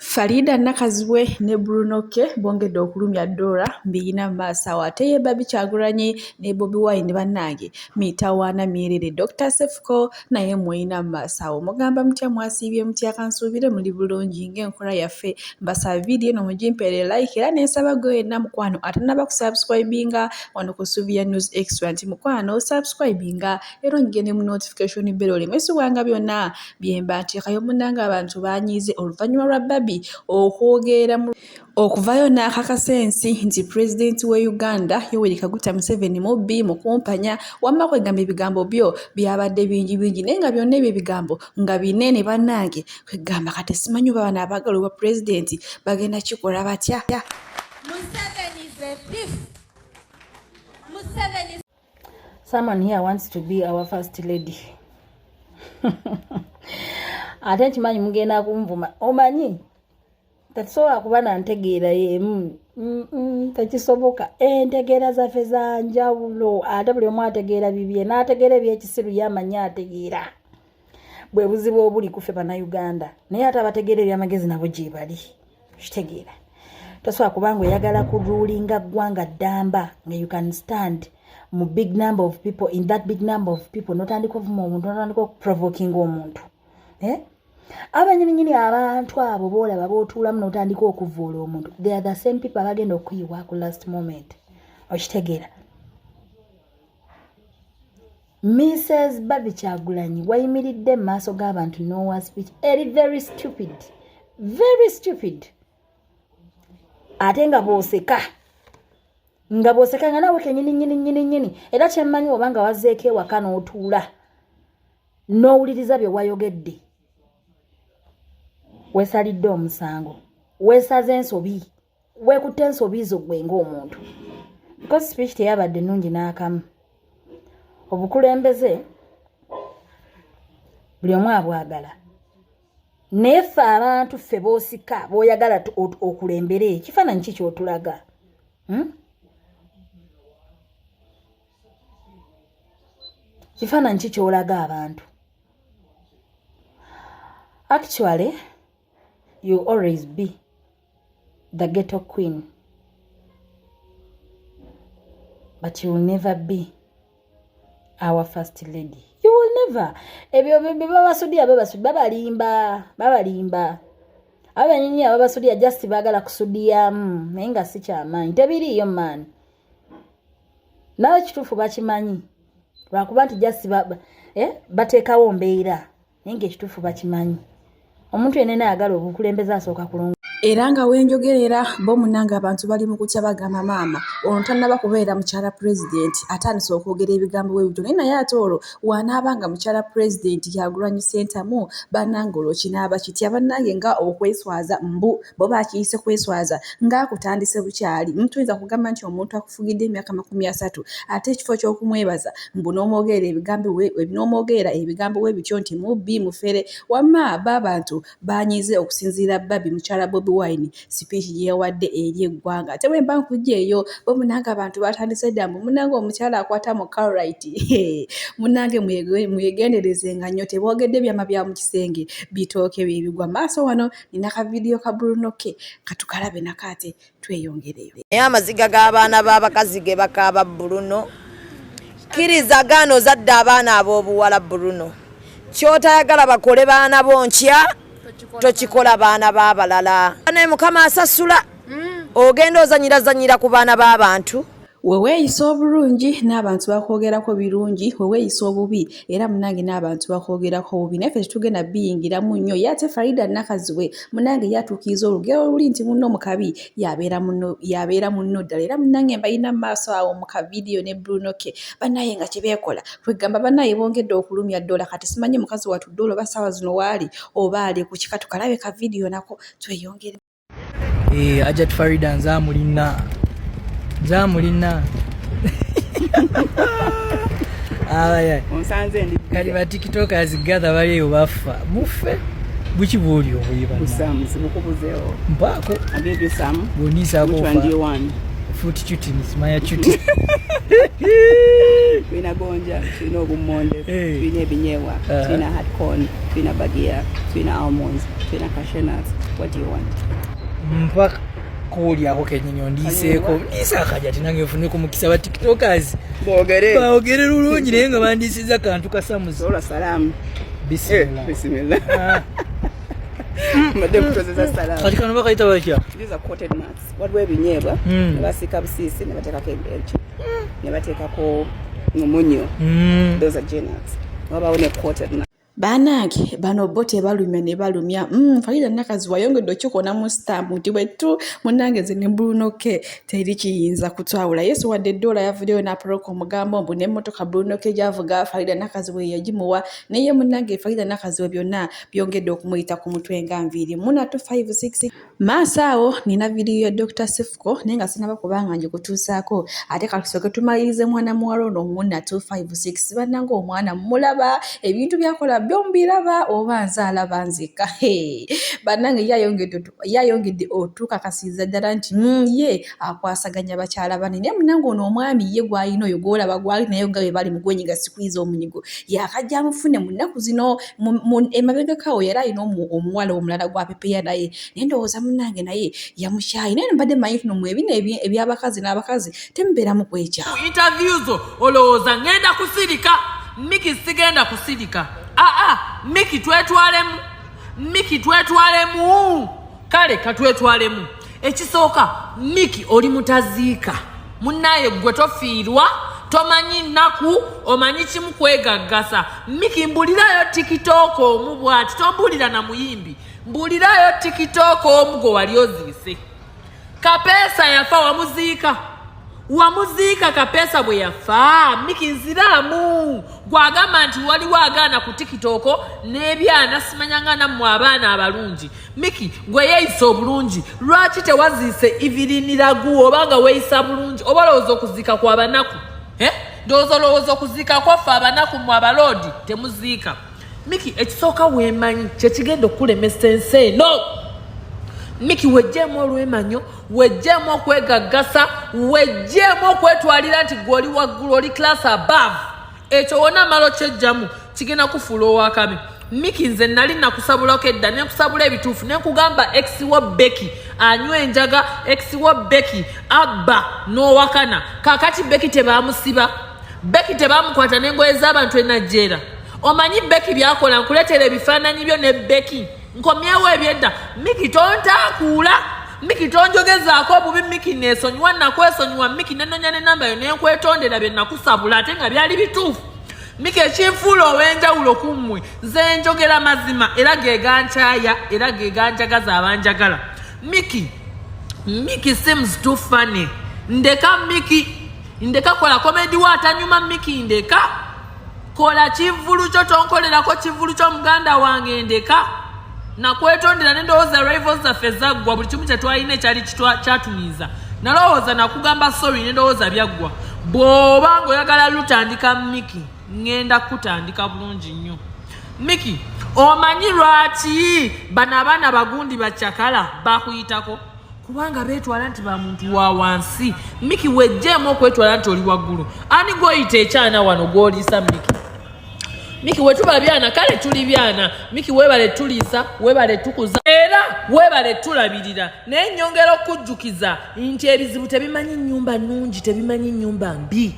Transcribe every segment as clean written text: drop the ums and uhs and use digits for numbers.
Faridah Nakazibwe ne Bruno K bongedde okulumya Dorah mbiyina maasawo ate ye Barbie Kyagulanyi ne Bobby Wine bannange mitawana merere Dr. Sefko naye mwina maasawo mugamba mutya mwasiibye mutya kansuubire muli bulungi ng'enkola yaffe mbasaba video no mugimpere like era n'ensaba gwe yenna mukwano atanaba kusubscribinga wano ku Suvia News Extra nti mukwano subscribinga era ongene mu notification bell olemesi wanga byonna byemba nteekayo munnanga abantu banyiize oluvannyuma lwa Barbie okuvayo n'akakasensi nti pulezidenti w'e Uganda Yoweri Kaguta Museveni mubbi mu kumpanya wamma kwegamba ebigambo byo byabadde bingi naye nga byonna ebyo ebigambo nga binene bannange kwegamba kati simanyi oba bano abaagala obwa pulezidenti bagenda kikola batya. Someone here wants to be our first lady. Ate nkimanyi mugenda kumvuma omanyi tasobola kuba nantegeera yemu tekisoboka entegeera zaffe za njawulo ate buli omu ategeera bibye n'ategeera ebyekisiru yamanyi ategeera bwe buzibu obuli kuffe bannayuganda naye ate abategeera ebyamagezi nabo gye bali kitegeera tasobola kubanga oyagala kurulinga ggwanga ddamba nga you can stand mu big number of people in that big number of people notandika ovuma omuntu notandika okuprovoking omuntu abanyini abantu abo boolaba bootuulamu n'otandika okuvuula omuntu they are the same people abagenda okuyiwa ku last moment okitegeera. Mrs. Barbie Kyagulanyi wayimiridde mu maaso g'abantu nowa speech eri very stupid ate nga booseka nga nawe kenyini era kyemmanyi oba nga wazzeeko ewaka n'otuula n'owuliriza bye wayogedde weesalidde omusango weesaze ensobi weekutte ensobi zo gwe ng'omuntu because speech teyabadde nnungi n'akamu. Obukulembeze buli omu abwagala naye ffe abantu ffe boosika b'oyagala okulembere ekifaananyi ki ky'otulaga kifaananyi ki ky'olaga abantu. Actually you always be the ghetto queen, but you will never be our first lady. You will never. Ebyo babasudde babalimba abanyinyi ababasudde just bagala kusudia naye nga si kyamaanyi tebiriiyo man nawe kituufu bakimanyi lwakuba nti just bateekawo mbeera naye nga ekituufu bakimanyi omuntu yenna ayagala obukulembeze asooka kulunga era nga wenjogerera bo munanga abantu bali mu kutya bagamba maama ono tannaba kubeera mukyala pulezidenti atandise okwogera ebigambo bwebityo naye ate olwo wanaabanga mukyala pulezidenti Kyagulanyi sentamu bannange olwo kinaaba kitya bannange nga okweswaza mbu bo bakiyise kweswaza ng'akutandise bukyali mutuyinza kugamba nti omuntu akufugidde emyaka 30 ate ekifo ky'okumwebaza mbu n'omwogerera ebigambo bwebityo nti mubbi mufere wamma b'abantu banyize okusinziira Barbie mukyala Bobby Wine speech yewadde eri eggwanga ate bwe mba nkujjeeyo bo munanga abantu batandise dda mbu munanga omukyala akwata mu car right munange muyegenderezenga nnyo teboogedde byama bya mu kisenge bitooke bibigwa maaso wano nina ka video ka Bruno K katukalabe nakate tweyongereyo amaziga g'abaana b'abakazi ge bakaaba Bruno kiriza gano zadde abaana ab'obuwala Bruno kyotayagala bakole baana bonkya tokikola baana b'abalala ne mukama asasula ogenda ozanyira ku baana b'abantu weweeyisa obulungi n'abantu bakwogerako birungi weweeyisa obubi era munange n'abantu bakwogerako obubi naye ffe tetugenda biyingiramu nnyo ye ate Faridah Nakazibwe munange yatuukiriza olugero luli nti munno mukabi yabeera munno ddala era munange mbayina mu maaso awo mu kavidiyo ne Bruno K bannaye nga kyebeekola kwegamba bannaye bongedde okulumya Dorah kati simanyi mukazi watudde olwo basaawa zino waali oba ali ku kika tukalabe kavidiyo nako tweyongere. Ajat Faridah nzamulina onsanze ndi kali ba tiktokers gather baliyo bafa mufe buki buli obuyibana simukubuzeewo mpako agebe samu bonisa ko futi chuti nismaya chuti bina gonja bina obumonde bina ebinyewa bina hot corn bina bagia bina almonds bina cashew nuts What do you want? mpaka kulyako kenyonyo ndiseeko ndisa akajati nange nfuneko mukisa ba tiktokers boogere lulungi naye nga bandisiza akantu kasamuzi Dorah salam. Bismillah. Madam processor salam. Kati kano bakaita bakya. These are coated nuts. What we binyeba basika busisi ne bateka ko embenchi. Ne bateka ko ngomunyo. Those are nuts. Waba one coated nuts. Banange bano bote balumya ne balumya Faridah Nakazibwe yongedde okikoona mu stamp nti bwetu munange ze ne Bruno K teri kiyinza kutwawula Yesu wadde Dorah yavuddeyo n'apoloka omugambo mbu n'emmotoka Bruno K gy'avuga Faridah Nakazibwe yagimuwa naye munange Faridah Nakazibwe byonna byongedde okumuyita ku mutwe nga nviiri 256 maaso awo nina vidiyo ya Dr. Sifuko naye nga sinaba kubanga nje kutuusaako ate katusooke tumalirize mwana muwala ono 256 bannange omwana mulaba ebintu byakola byombilaba oba nzaalaba nzika bannange yayongedde otukakasiza ddala nti ye akwasaganya bakyala banene munange ono omwami ye gwalina oyo gwolaba gwali naye nga bwe bali mu gwenyiga sikwiza omunyigo yakajja amufune mu nnaku zino emabegakawo yali alina omuwala omulala gwapepeya naye naye ndowooza munange naye yamushayi naye mbadde manyi tuno mu ebino ebyabakazi n'abakazi temubeeramu kwekyawo interviews olowooza ngenda kusirika Miki sigenda kusirika Miki twetwalemu kale katwetwalemu ekisooka Miki oli mutaziika munnaye gwe tofiirwa tomanyi nnaku omanyi kimu kwegaggasa Miki mbulirayo tiktok omu bw'ati tombulira na muyimbi mbulirayo tiktok omu gwe wali oziise Kapeesa yafa wamuziika Kapeesa bwe yafa Miki nziraamu gwagamba nti waliwo agaana ku tiktok n'ebyana simanyanga nammwe abaana abalungi Miki gwe yeeyisa obulungi lwaki tewaziise iviriniragu obanga weeyisa bulungi oba olowooza okuziika kwa banaku ndowooza okuziika kwaffe abanaku mu abaloodi temuziika Miki ekisooka weemanyi kyekigenda okukulemesa ensi eno Miki wejjeemu olwemanyo wejjeemu okwegaggasa wejjeemu okwetwalira nti gw'oli waggulu oli class above ekyo wona malo kyejjamu kigenda kufuula owakabi Miki nze nali nakusabulako edda nekusabula ebituufu nekugamba ex wo Becky anywa enjaga ex wo Becky abba n'owakana kakati Becky tebamusiba Becky tebamukwata n'engoye z'abantu enajjeera omanyi Becky byakola nkuleetera ebifaananyi byo ne Becky nkomyewo ebyedda Miki tontakuula Miki tonjogezaako obubi Miki neesonyiwa nakwesonyiwa Miki nenonya n'ennamba yo nenkwetondera bye nakusabula ate nga byali bituufu Miki ekinfuula ow'enjawulo ku mmwe nze njogera mazima era gegankyaya era geganjagaza abanjagala Miki seems too funny ndeka kola komedi waatanyuma Miki ndeka kola kivulu kyo tonkolerako kivulu ky'omuganda wange ndeka nakwetondera nendowooza rivals zaffe zaggwa buli kimu kyetwalina ekyali kyatumiiza nalowooza nakugamba sorry nendowooza byaggwa bw'oba ng'oyagala lutandika Miki ngenda kutandika bulungi nnyo Miki omanyi lwaki bano abaana bagundi bakyakala bakuyitako kubanga beetwala nti ba muntu wa wansi Miki wejjeemu okwetwala nti oli waggulu ani gw'oyita ekyana wano gw'oliisa Miki wetuba byana kale tuli byana Miki webale tuliisa webale tukuza era webale tulabirira naye nnyongera okujjukiza nti ebizibu tebimanyi nnyumba nnungi tebimanyi nnyumba mbi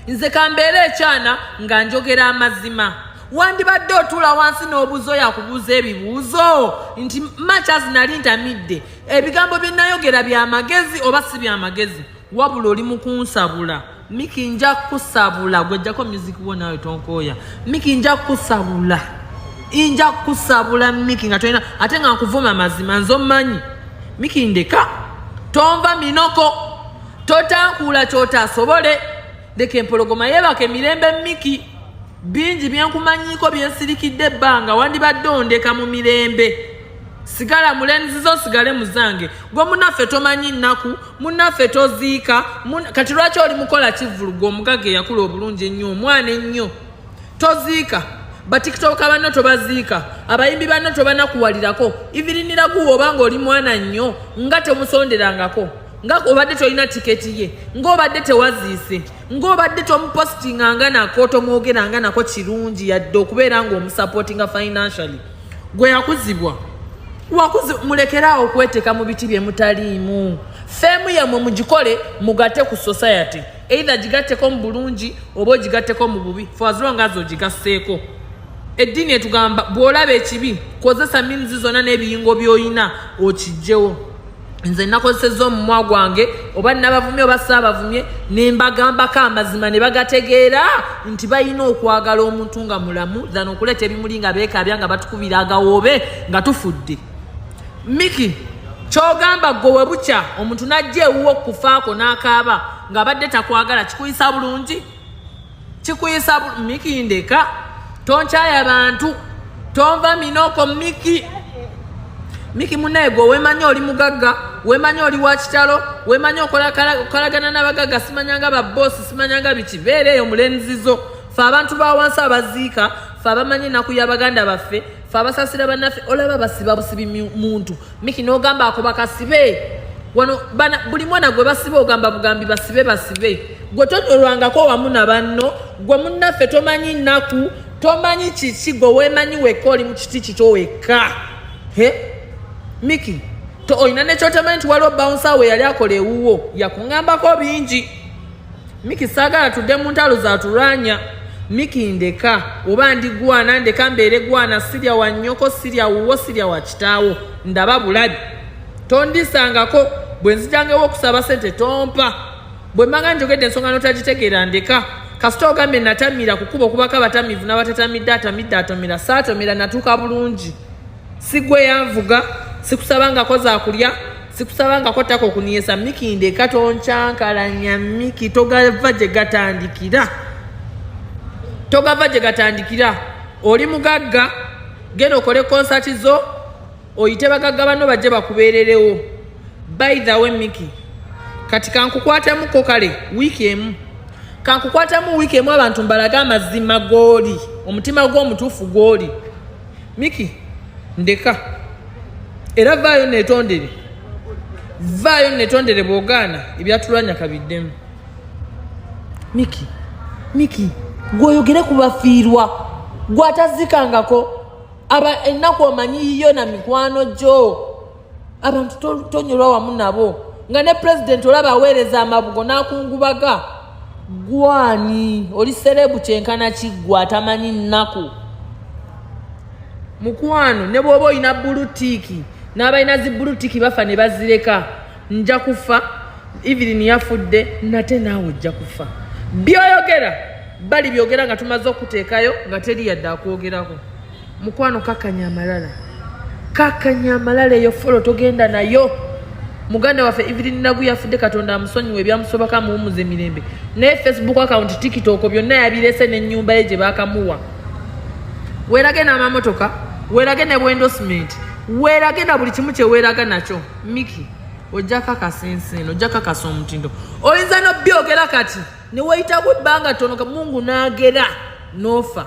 nze kambeera ekyana nga njogera amazima wandibadde otula wansi n'obuzo yakubuuza ebibuuzo nti machas nali ntamidde ebigambo bye nayogera byamagezi oba si byamagezi wabula oli mu kunsabula Miki nja kusabula gwejjako music wona nawe tonkooya Miki nja kusabula Miki nga tolina ate nga nkuvuma mazima nze omanyi Miki ndeka tonva minoko totankuula kyotaasobole ndeka empologoma yeebaka emirembe Miki bingi byenkumanyiiko byensirikidde ebbanga wandibadde ondeka mu mirembe sigala mulenzizo sigale muzange gwe munaffe tomanyi nnaku munaffe toziika kati lwaki oli mukola kivulugo omugage yakula obulungi ennyo omwana ennyo toziika batikitoka banno tobaziika abayimbi banno tobanakuwalirako iviriniraguwa obanga oli mwana nnyo nga temusonderangako nga obadde tolina tiketi ye ng'obadde tewaziise ng'obadde tomupositinganga nako tomwogeranga nako kirungi yadde okubeera ng'omusupportinga financially gwe yakuzibwa wakuzi mulekerawo okweteka mu biti bye mutaliimu femu yammwe mugikole mugate ku society either gigatteko mu bulungi oba ogigatteko mu bubi for as long as ogigasseeko eddiini etugamba bw'olaba ekibi kozesa minzi zonna n'ebiyingo by'oyina okijjewo nze nakozesezza omumwa gwange oba nabavumye oba saabavumye ne mbagambako amazima ne bagategeera nti balina okwagala omuntu nga mulamu than okuleeta ebimuli nga beekabya nga batukubira agawoobe nga tufudde. Miki kyogamba gwe we bukya omuntu najja ewuwo okufaako n'akaaba ng'abadde takwagala kikuyisa bulungi? Kikuyisa Miki ndeka tonkyaya bantu tonva minoko Miki munaye gwe wemanyi oli mugagga wemanyi oli wa kitalo wemanyi okolagana n'abagagga simanyanga baboosi simanyanga biki beera eyo mulenzizo fe abantu ba wansi abaziika fe abamanyi ennaku y'abaganda baffe fe abasasira bannaffe olaba basiba busibi muntu Miki n'ogamba ako bakasibe wano buli mwana gwe basiba ogamba bugambi basibe gwe tonyolwangako wamu na banno gwe munnaffe tomanyi nnaku tomanyi kiki gwe weemanyi wekka oli mu kiti kito wekka Miki to oyina nekyotamanyi nti waliwo bouncer we yali akola ewuwo yakuŋŋambako bingi Miki saagala tudde mu ntalo zatulwanya Miki ndeka oba ndi gwana ndeka mbeere gwana sirya wa nnyoko sirya wuwo sirya wa kitaawo ndaba bulabi tondisangako bwe nzijangewo okusaba sente tompa bwe mmanga njogedde ensonga n'otagitegeera ndeka kasita ogambye natamira kukuba okubako abatamivu n'abatatamidde atomera saatomera natuuka bulungi sigwe yanvuga sikusabangako zakulya sikusabangako ttaka okuninyesa Miki ndeka tonkyankalanya Miki togava gye gatandikira oli mugagga genda okole konsati zo oyite bagagga bano bajje bakubeererewo by the way Miki kati kankukwatamuko kale wiiki emu abantu mbalaga amazima g'oli omutima gw'omutuufu gw'oli Miki ndeka era vaayo netondere bw'ogaana ebyatulwanya kabiddemu Miki gweoyogere ku bafiirwa gwatazikangako ennaku omanyi yo na mikwano gyo abantu tonyolwa wamu nabo nga ne pulezidenti olaba aweereza amabugo n'akungubaga gwani oli serebu kyenkana kiggwa atamanyi nnaku mukwano ne bw'oba oyina bulutiiki n'abalina zi bulutiiki bafa ne bazireka nja kufa Evelyn yafudde nate naawe ojja kufa byoyogera bali byogera nga tumaze okuteekayo nga teri yadde akwogerako mukwano kakkanya amalala eyo folo togenda nayo muganda waffe Evelyn nagu yafudde Katonda amusonyiwe ebyamusobaka muwumuza emirembe naye Facebook account TikTok byonna yabirese n'ennyumba ye gye baakamuwa weerage n'amamotoka weerage ne bw'endorsement weerage na buli kimu kye weeraga nakyo Miki ojja kakasa ensiino ojja kakasa omutindo oyinza n'obyogera kati ne weeyitaku ebbanga ttono Mungu n'agera n'ofa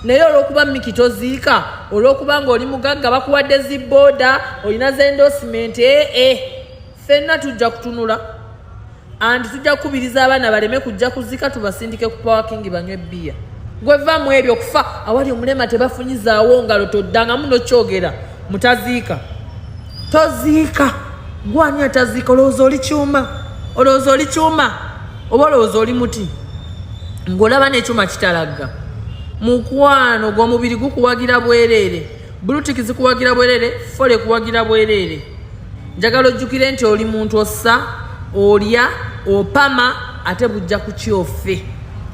naye olw'okuba Miki toziika olw'okuba ng'oli mugagga bakuwadde zibooda olina z'endorsement ffenna tujja kutunula andi tujja kukubiriza abaana baleme kujja kuziika tubasindike ku pawakingi banywe ebbiya gweva mu ebyo kufa awali omulema tebafunyizaawo ngalo toddangamu nokyogera mutaziika toziika gwani ataziika olowooza oli kyuma oba olowooza oli muti ng'olaba n'ekyuma kitalagga mukwano gw'omubiri gukuwagira bwereere bulutiki zikuwagira bwereere fole kuwagira bwereere njagala ojjukire nti oli muntu ossa olya opama ate bujja kukyofe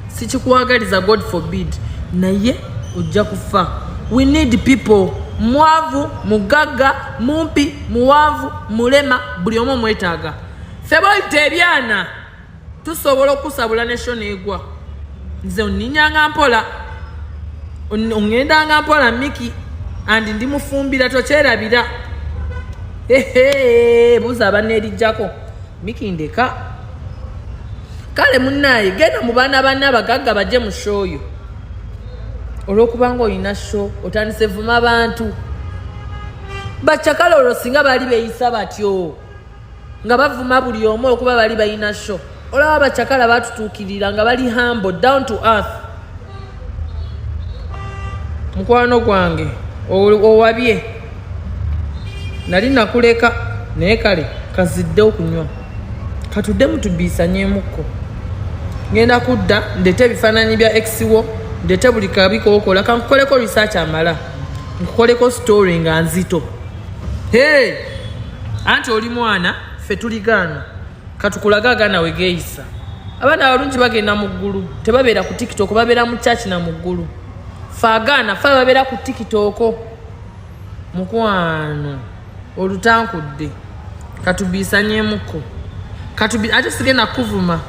sikikuwagaliza God forbid naye ojja kufa we need people mwavu mugagga mumpi muwanvu mulema buli omu mwetaaga ffe boyita ebyana tusobola okusabula nesho neegwa nze onninyanga mpola ongendanga mpola Miki andi ndimufumbira tokyerabira buuza abanneerijjako Miki ndeka kale munnaye genda mu baana banne abagagga bajje mu shooyo olw'okuba nga olina sho otandise vuma abantu bakyakala olwo singa bali beeyisa batyo nga bavuma buli omu okuba bali balina sho olaba bakyakala batutuukirira nga bali humble down to earth mukwano gwange owabye nali nakuleka naye kale kazidde okunywa katudde mutubiisanyeemukko ngenda kudda ndete ebifaananyi bya exiwo ndete buli kabikookola kankukoleko research amala nkukoleko story nga nzito hey anti oli mwana ffe tuligaana katukulaga agaana wegeeyisa abaana abalungi bagenda mu ggulu tebabeera ku tiktok babeera mu church na mu ggulu ffe agaana ffe babeera ku tiktok mukwano olutankudde katubiisanyeemukko ate sigenda kuvuma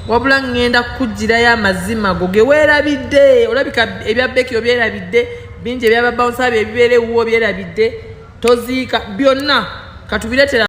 wabula ngenda kukugirayo amazima go ge weerabidde olabika ebya beki obyerabidde bingi ebyababawunsa byo ebibeera ewuwo byerabidde toziika byonna katubireetera